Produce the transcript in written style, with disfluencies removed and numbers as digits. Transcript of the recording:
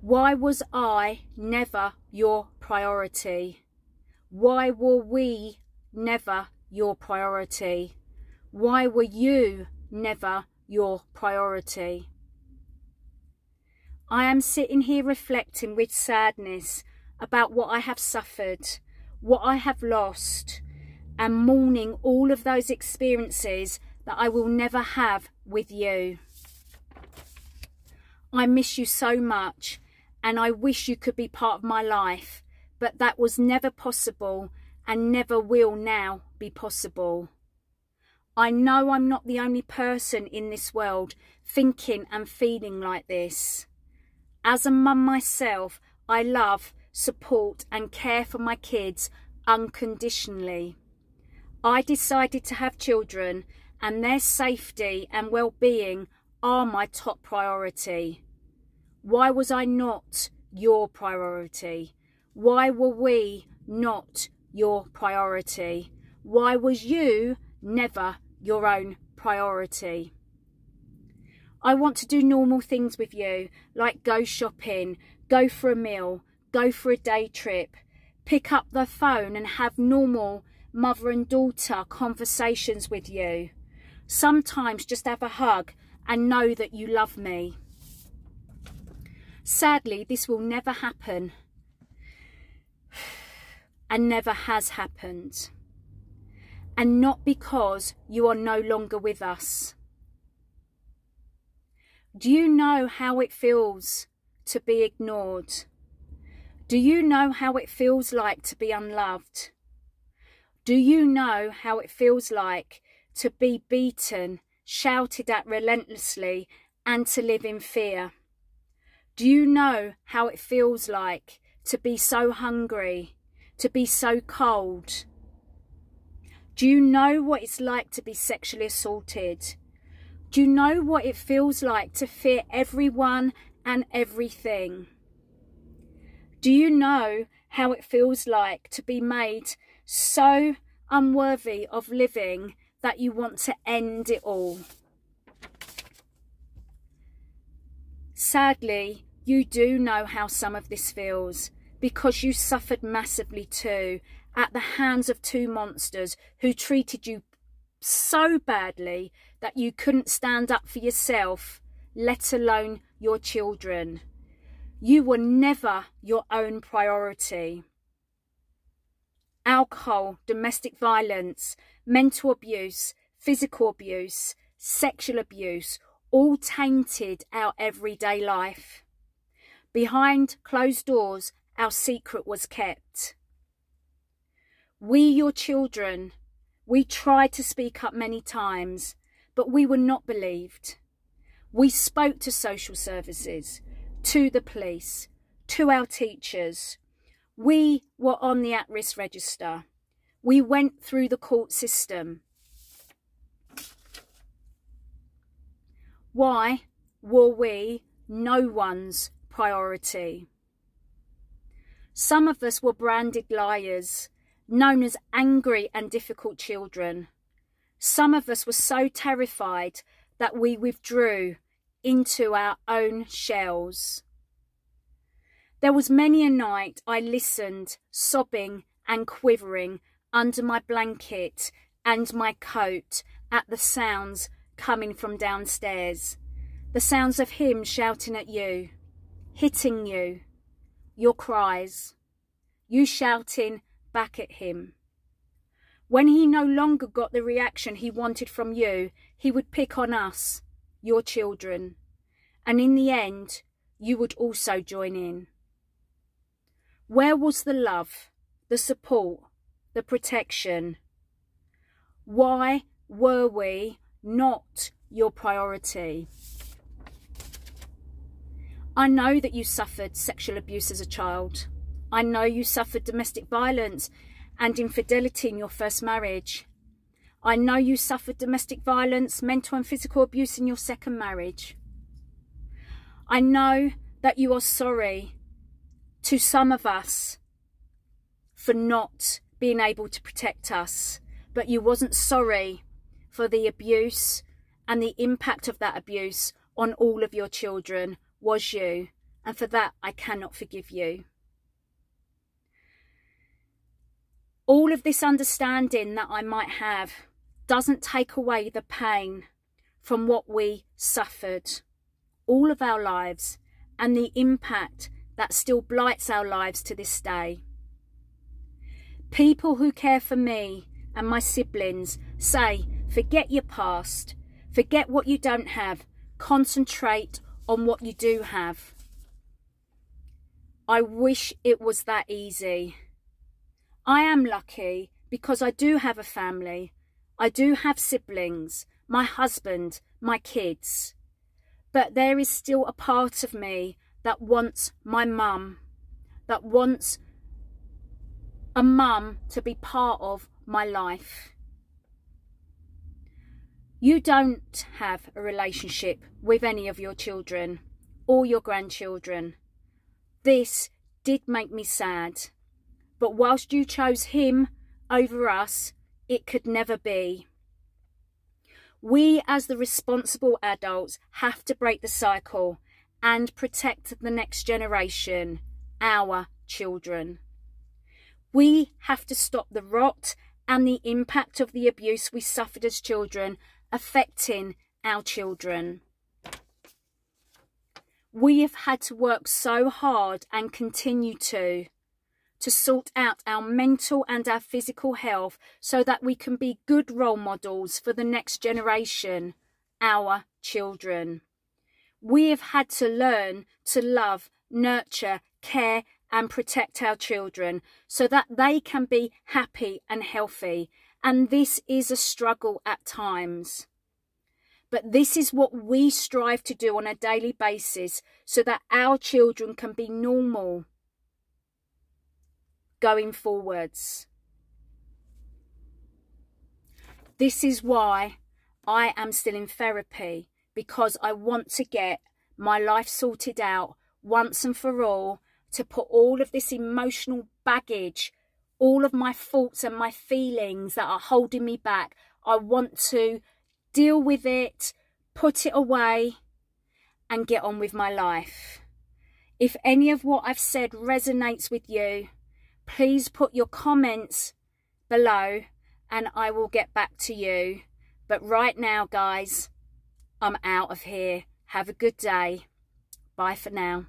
Why was I never your priority? Why were we never your priority? Why were you never your priority? I am sitting here reflecting with sadness about what I have suffered, what I have lost, and mourning all of those experiences that I will never have with you. I miss you so much, and I wish you could be part of my life, but that was never possible and never will now be possible. I know I'm not the only person in this world thinking and feeling like this. As a mum myself, I love, support and care for my kids unconditionally. I decided to have children, and their safety and well-being are my top priority. Why was I not your priority? Why were we not your priority? Why was you never your own priority? I want to do normal things with you, like go shopping, go for a meal, go for a day trip, pick up the phone and have normal mother and daughter conversations with you. Sometimes just have a hug and know that you love me. Sadly, this will never happen and never has happened. And not because you are no longer with us. Do you know how it feels to be ignored? Do you know how it feels like to be unloved? Do you know how it feels like to be beaten, shouted at relentlessly, and to live in fear? Do you know how it feels like to be so hungry, to be so cold? Do you know what it's like to be sexually assaulted? Do you know what it feels like to fear everyone and everything? Do you know how it feels like to be made so unworthy of living that you want to end it all? Sadly, you do know how some of this feels, because you suffered massively too at the hands of two monsters who treated you so badly that you couldn't stand up for yourself, let alone your children. You were never your own priority. Alcohol, domestic violence, mental abuse, physical abuse, sexual abuse, all tainted our everyday life. Behind closed doors, our secret was kept. We, your children, we tried to speak up many times, but we were not believed. We spoke to social services, to the police, to our teachers. We were on the at-risk register. We went through the court system. Why were we no one's priority? Some of us were branded liars, known as angry and difficult children. Some of us were so terrified that we withdrew into our own shells. There was many a night I listened, sobbing and quivering under my blanket and my coat at the sounds coming from downstairs. The sounds of him shouting at you, hitting you, your cries, you shouting back at him. When he no longer got the reaction he wanted from you, he would pick on us, your children, and in the end, you would also join in. Where was the love, the support, the protection? Why were we not your priority? I know that you suffered sexual abuse as a child. I know you suffered domestic violence and infidelity in your first marriage. I know you suffered domestic violence, mental and physical abuse in your second marriage. I know that you are sorry to some of us for not being able to protect us, but you wasn't sorry for the abuse and the impact of that abuse on all of your children, was you? and for that I cannot forgive you. All of this understanding that I might have doesn't take away the pain from what we suffered all of our lives and the impact that still blights our lives to this day. People who care for me and my siblings say, forget your past, forget what you don't have, concentrate on what you do have. I wish it was that easy. I am lucky because I do have a family. I do have siblings, my husband, my kids. But there is still a part of me that wants my mum, that wants a mum to be part of my life. You don't have a relationship with any of your children or your grandchildren. This did make me sad. But whilst you chose him over us, it could never be. We as the responsible adults have to break the cycle and protect the next generation, our children. We have to stop the rot and the impact of the abuse we suffered as children affecting our children. We have had to work so hard and continue to sort out our mental and our physical health so that we can be good role models for the next generation, our children. We have had to learn to love, nurture, care and protect our children so that they can be happy and healthy. And this is a struggle at times. But this is what we strive to do on a daily basis so that our children can be normal going forwards. This is why I am still in therapy, because I want to get my life sorted out once and for all, to put all of this emotional baggage, all of my thoughts and my feelings that are holding me back, I want to deal with it, put it away and get on with my life. If any of what I've said resonates with you, please put your comments below and I will get back to you. But right now, guys, I'm out of here. Have a good day. Bye for now.